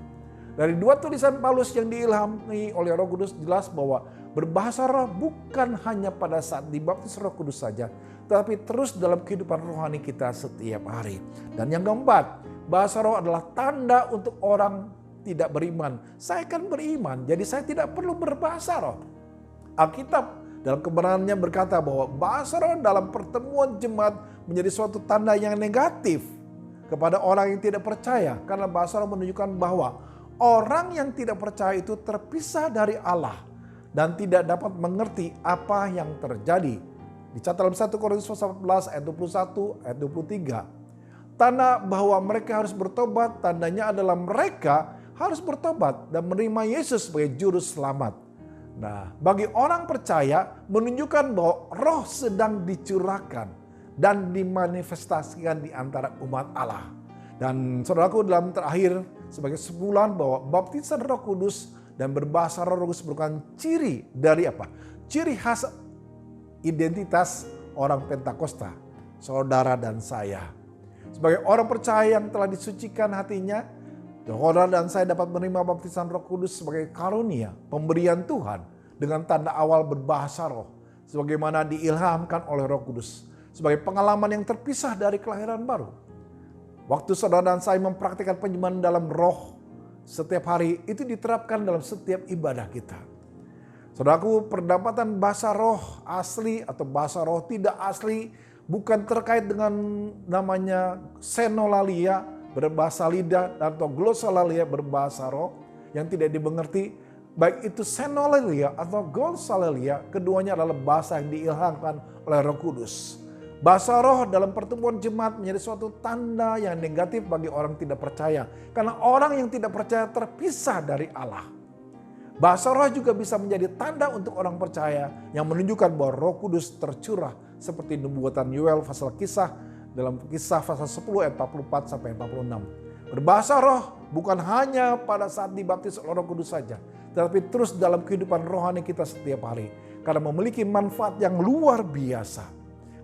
Dari dua tulisan Paulus yang diilhami oleh Roh Kudus jelas bahwa berbahasa roh bukan hanya pada saat dibaptis Roh Kudus saja, tetapi terus dalam kehidupan rohani kita setiap hari. Dan yang keempat, bahasa roh adalah tanda untuk orang tidak beriman. Saya kan beriman, jadi saya tidak perlu berbahasa roh. Alkitab dalam kebenarannya berkata bahwa bahasa roh dalam pertemuan jemaat menjadi suatu tanda yang negatif kepada orang yang tidak percaya. Karena bahasa roh menunjukkan bahwa orang yang tidak percaya itu terpisah dari Allah dan tidak dapat mengerti apa yang terjadi. Dicatat dalam 1 Korintus 14 ayat 21 ayat 23. Tanda bahwa mereka harus bertobat, tandanya adalah mereka harus bertobat dan menerima Yesus sebagai juru selamat. Nah, bagi orang percaya menunjukkan bahwa roh sedang dicurahkan dan dimanifestasikan di antara umat Allah. Dan saudaraku, dalam terakhir sebagai kesimpulan bahwa baptisan Roh Kudus dan berbahasa Roh Kudus merupakan ciri dari apa? Ciri khas identitas orang Pentakosta, saudara dan saya. Sebagai orang percaya yang telah disucikan hatinya, saudara dan saya dapat menerima baptisan Roh Kudus sebagai karunia, pemberian Tuhan dengan tanda awal berbahasa roh, sebagaimana diilhamkan oleh Roh Kudus, sebagai pengalaman yang terpisah dari kelahiran baru. Waktu saudara dan saya mempraktikkan penyembahan dalam roh setiap hari, itu diterapkan dalam setiap ibadah kita. Saudaraku, perdapatan bahasa roh asli atau bahasa roh tidak asli bukan terkait dengan namanya senolalia, berbahasa lidah, atau glosolalia, berbahasa roh yang tidak dimengerti. Baik itu senolalia atau glosolalia, keduanya adalah bahasa yang diilhamkan oleh Roh Kudus. Bahasa roh dalam pertemuan jemaat menjadi suatu tanda yang negatif bagi orang tidak percaya. Karena orang yang tidak percaya terpisah dari Allah. Bahasa roh juga bisa menjadi tanda untuk orang percaya yang menunjukkan bahwa Roh Kudus tercurah seperti nubuatan Yoel pasal kisah dalam kisah pasal 10 ayat 44 sampai 46. Berbahasa roh bukan hanya pada saat dibaptis oleh Roh Kudus saja, tetapi terus dalam kehidupan rohani kita setiap hari karena memiliki manfaat yang luar biasa.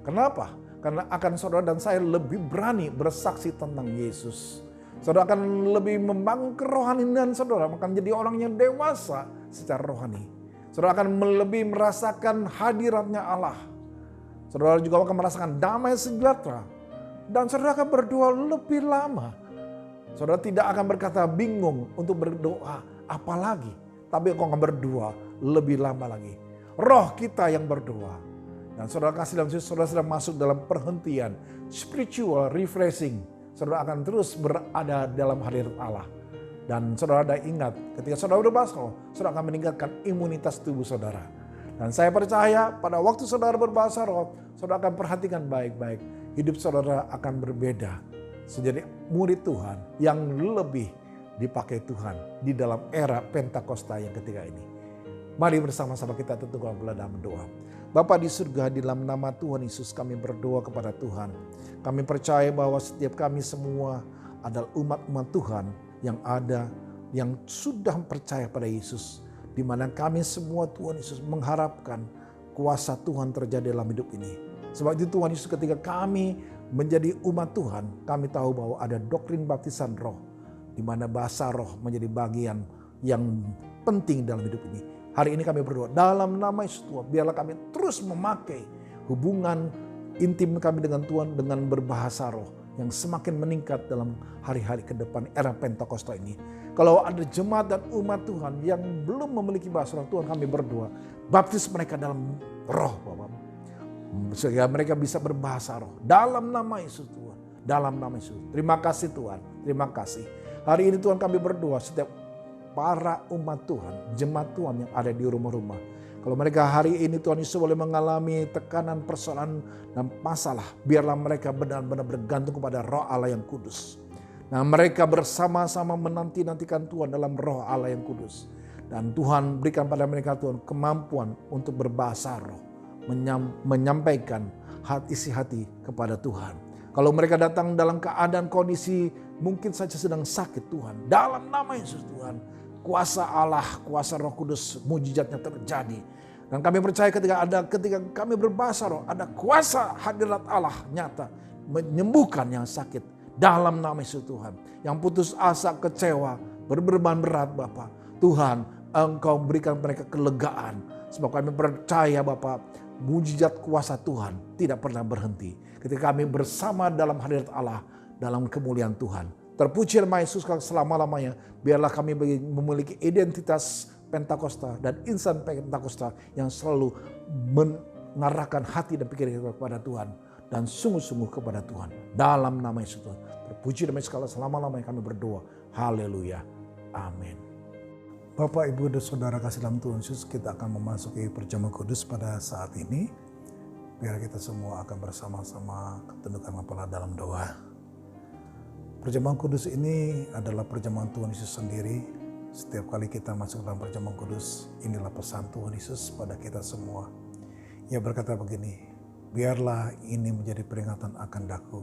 Kenapa? Karena akan saudara dan saya lebih berani bersaksi tentang Yesus. Saudara akan lebih membangun kerohanian saudara, akan menjadi orang yang dewasa secara rohani. Saudara akan lebih merasakan hadiratnya Allah. Saudara juga akan merasakan damai sejahtera. Dan saudara akan berdoa lebih lama. Saudara tidak akan berkata bingung untuk berdoa apalagi. Tapi akan berdoa lebih lama lagi. Roh kita yang berdoa. Dan saudara kasih dalam Yesus, saudara sedang masuk dalam perhentian spiritual refreshing. Saudara akan terus berada dalam hadirat Allah. Dan saudara ada ingat, ketika saudara berbahasa roh, saudara akan meningkatkan imunitas tubuh saudara. Dan saya percaya pada waktu saudara berbahasa roh, saudara akan perhatikan baik-baik. Hidup saudara akan berbeda. Menjadi murid Tuhan yang lebih dipakai Tuhan di dalam era Pentakosta yang ketiga ini. Mari bersama-sama kita tentukan dalam doa. Bapa di surga, di dalam nama Tuhan Yesus kami berdoa kepada Tuhan. Kami percaya bahwa setiap kami semua adalah umat-umat Tuhan yang ada, yang sudah percaya pada Yesus. Di mana kami semua Tuhan Yesus mengharapkan kuasa Tuhan terjadi dalam hidup ini. Sebab itu Tuhan Yesus ketika kami menjadi umat Tuhan, kami tahu bahwa ada doktrin baptisan roh. Di mana bahasa roh menjadi bagian yang penting dalam hidup ini. Hari ini kami berdoa dalam nama Yesus Tuhan, biarlah kami terus memakai hubungan intim kami dengan Tuhan dengan berbahasa roh yang semakin meningkat dalam hari-hari ke depan era Pentakosta ini. Kalau ada jemaat dan umat Tuhan yang belum memiliki bahasa roh, Tuhan kami berdoa, baptis mereka dalam roh Bapak. Sehingga mereka bisa berbahasa roh dalam nama Yesus Tuhan, dalam nama Yesus. Terima kasih Tuhan, terima kasih. Hari ini Tuhan kami berdoa setiap para umat Tuhan, jemaat Tuhan yang ada di rumah-rumah. Kalau mereka hari ini Tuhan Yesus boleh mengalami tekanan, persoalan, dan masalah, biarlah mereka benar-benar bergantung kepada roh Allah yang kudus. Nah mereka bersama-sama menanti-nantikan Tuhan dalam roh Allah yang kudus. Dan Tuhan berikan pada mereka Tuhan kemampuan untuk berbahasa roh. Menyampaikan isi hati kepada Tuhan. Kalau mereka datang dalam keadaan kondisi mungkin saja sedang sakit Tuhan. Dalam nama Yesus Tuhan. Kuasa Allah, kuasa Roh Kudus, mujizatnya terjadi. Dan kami percaya ketika kami berbahasa roh, ada kuasa hadirat Allah nyata menyembuhkan yang sakit dalam nama Yesus Tuhan. Yang putus asa, kecewa, berbeban berat Bapa, Tuhan Engkau berikan mereka kelegaan. Sebab kami percaya Bapa, mujizat kuasa Tuhan tidak pernah berhenti. Ketika kami bersama dalam hadirat Allah, dalam kemuliaan Tuhan. Terpuji nama Yesus selama-lamanya. Biarlah kami memiliki identitas Pentakosta dan insan Pentakosta yang selalu mengarahkan hati dan pikiran kita kepada Tuhan. Dan sungguh-sungguh kepada Tuhan. Dalam nama Yesus Tuhan. Terpuji nama Yesus selama-lamanya kami berdoa. Haleluya. Amin. Bapak, Ibu, dan Saudara kasih dalam Tuhan Yesus, kita akan memasuki perjamuan kudus pada saat ini. Biar kita semua akan bersama-sama tundukkan kepala dalam doa. Perjamuan kudus ini adalah perjamuan Tuhan Yesus sendiri. Setiap kali kita masuk dalam perjamuan kudus, inilah pesan Tuhan Yesus pada kita semua. Ia berkata begini, biarlah ini menjadi peringatan akan daku.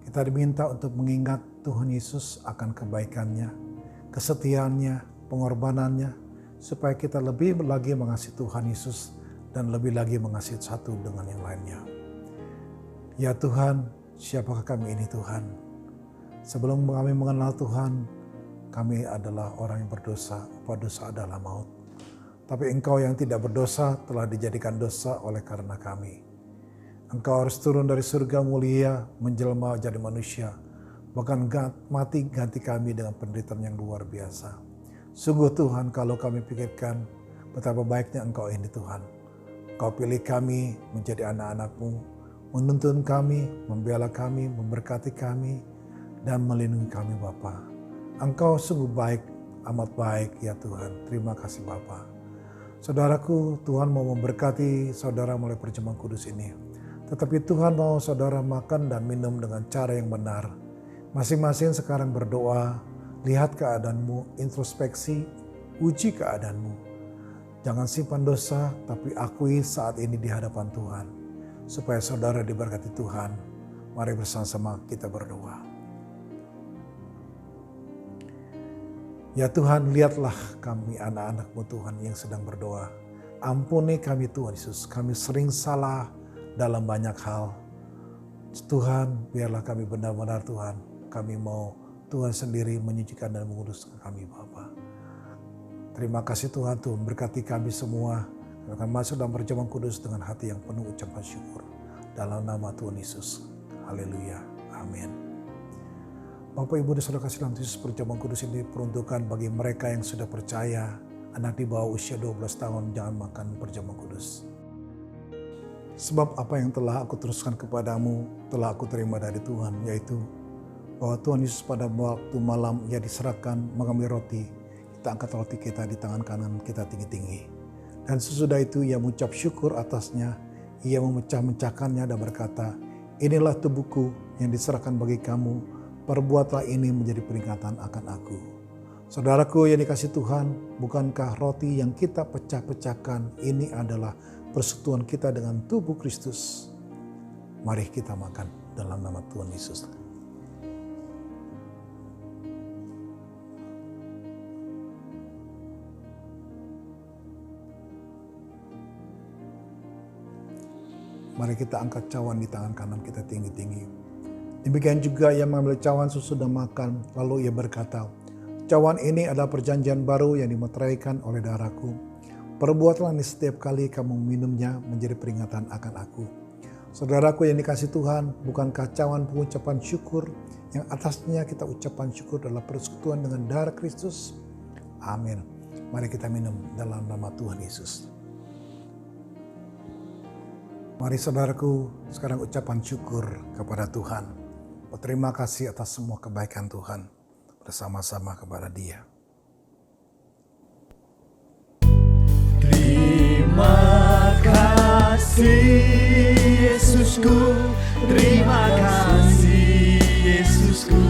Kita diminta untuk mengingat Tuhan Yesus akan kebaikannya, kesetiaannya, pengorbanannya, supaya kita lebih lagi mengasihi Tuhan Yesus dan lebih lagi mengasihi satu dengan yang lainnya. Ya Tuhan, siapakah kami ini Tuhan? Sebelum kami mengenal Tuhan, kami adalah orang yang berdosa, upah dosa adalah maut. Tapi Engkau yang tidak berdosa telah dijadikan dosa oleh karena kami. Engkau harus turun dari surga mulia, menjelma jadi manusia, bahkan mati ganti kami dengan penderitaan yang luar biasa. Sungguh Tuhan, kalau kami pikirkan betapa baiknya Engkau ini Tuhan. Engkau pilih kami menjadi anak-anak-Mu, menuntun kami, membela kami, memberkati kami, dan melindungi kami Bapa. Engkau sungguh baik, amat baik ya Tuhan. Terima kasih Bapa. Saudaraku, Tuhan mau memberkati saudara melalui perjamuan kudus ini. Tetapi Tuhan mau saudara makan dan minum dengan cara yang benar. Masing-masing sekarang berdoa, lihat keadaanmu, introspeksi, uji keadaanmu. Jangan simpan dosa, tapi akui saat ini di hadapan Tuhan. Supaya saudara diberkati Tuhan. Mari bersama-sama kita berdoa. Ya Tuhan, lihatlah kami anak-anak-Mu Tuhan yang sedang berdoa. Ampuni kami Tuhan Yesus, kami sering salah dalam banyak hal. Tuhan, biarlah kami benar-benar Tuhan, kami mau Tuhan sendiri menyucikan dan menguduskan kami Bapa. Terima kasih Tuhan, Tuhan berkati kami semua. Kami akan masuk dalam perjamuan kudus dengan hati yang penuh ucapan syukur. Dalam nama Tuhan Yesus. Haleluya. Amin. Bapak, Ibu, dan Saudara kasih dalam Yesus, perjamuan kudus ini peruntukan bagi mereka yang sudah percaya. Anak di bawah usia 12 tahun jangan makan perjamuan kudus. Sebab apa yang telah aku teruskan kepadamu telah aku terima dari Tuhan, yaitu bahwa Tuhan Yesus pada waktu malam ia diserahkan mengambil roti. Kita angkat roti kita di tangan kanan kita tinggi-tinggi. Dan sesudah itu ia mengucap syukur atasnya. Ia memecah-mecahkannya dan berkata, inilah tubuhku yang diserahkan bagi kamu. Perbuatlah ini menjadi peringatan akan aku. Saudaraku yang dikasih Tuhan, bukankah roti yang kita pecah-pecahkan ini adalah persekutuan kita dengan tubuh Kristus? Mari kita makan dalam nama Tuhan Yesus. Mari kita angkat cawan di tangan kanan kita tinggi-tinggi. Demikian juga ia mengambil cawan sesudah makan, lalu ia berkata, cawan ini adalah perjanjian baru yang dimeteraikan oleh darahku. Perbuatlah ini setiap kali kamu minumnya menjadi peringatan akan aku. Saudaraku yang dikasih Tuhan, bukankah cawan pengucapan syukur yang atasnya kita ucapan syukur adalah persekutuan dengan darah Kristus? Amin. Mari kita minum dalam nama Tuhan Yesus. Mari saudaraku, sekarang ucapan syukur kepada Tuhan. Berterima kasih atas semua kebaikan Tuhan bersama-sama kepada Dia. Terima kasih Yesusku, terima kasih Yesusku.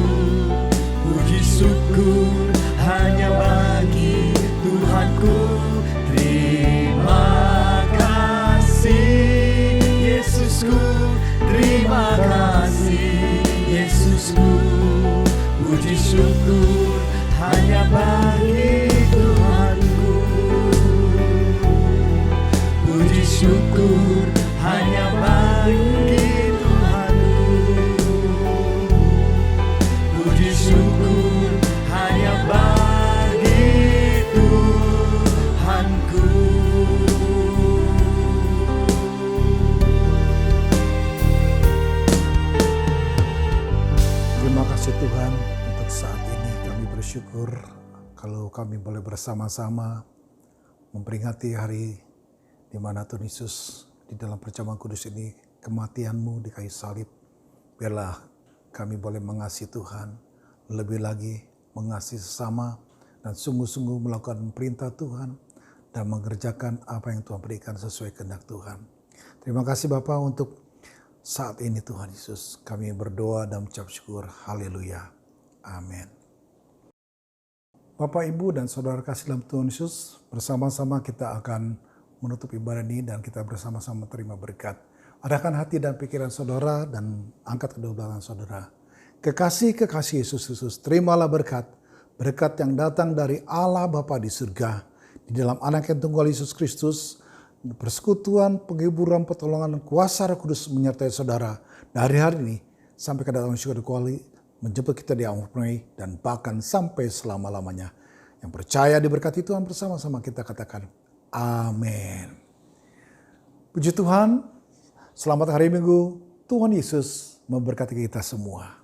Puji syukur hanya bagi Tuhanku. Terima kasih Yesusku, terima kasih Yesusku. Puji syukur hanya bagi Tuhanku. kami boleh bersama-sama memperingati hari di mana Tuhan Yesus di dalam perjamuan kudus ini kematian-Mu di kayu salib. Biarlah kami boleh mengasihi Tuhan, lebih lagi mengasihi sesama, dan sungguh-sungguh melakukan perintah Tuhan dan mengerjakan apa yang Tuhan berikan sesuai kehendak Tuhan. Terima kasih Bapa untuk saat ini Tuhan Yesus. Kami berdoa dan mengucap syukur. Haleluya. Amin. Bapak, Ibu, dan Saudara kasih dalam Tuhan Yesus, bersama-sama kita akan menutup ibadah ini dan kita bersama-sama terima berkat. Arahkan hati dan pikiran saudara dan angkat kedua belah tangan saudara. Kekasih-kekasih Yesus Kristus, terimalah berkat. Berkat yang datang dari Allah Bapa di surga. Di dalam anak yang tunggal Yesus Kristus, persekutuan, penghiburan, pertolongan, dan kuasa Roh Kudus menyertai saudara. Dari hari ini sampai kedatangan syukur kuali, menjemput kita di ampuni dan bahkan sampai selama-lamanya. Yang percaya diberkati Tuhan bersama-sama kita katakan amin. Puji Tuhan, selamat hari Minggu. Tuhan Yesus memberkati kita semua.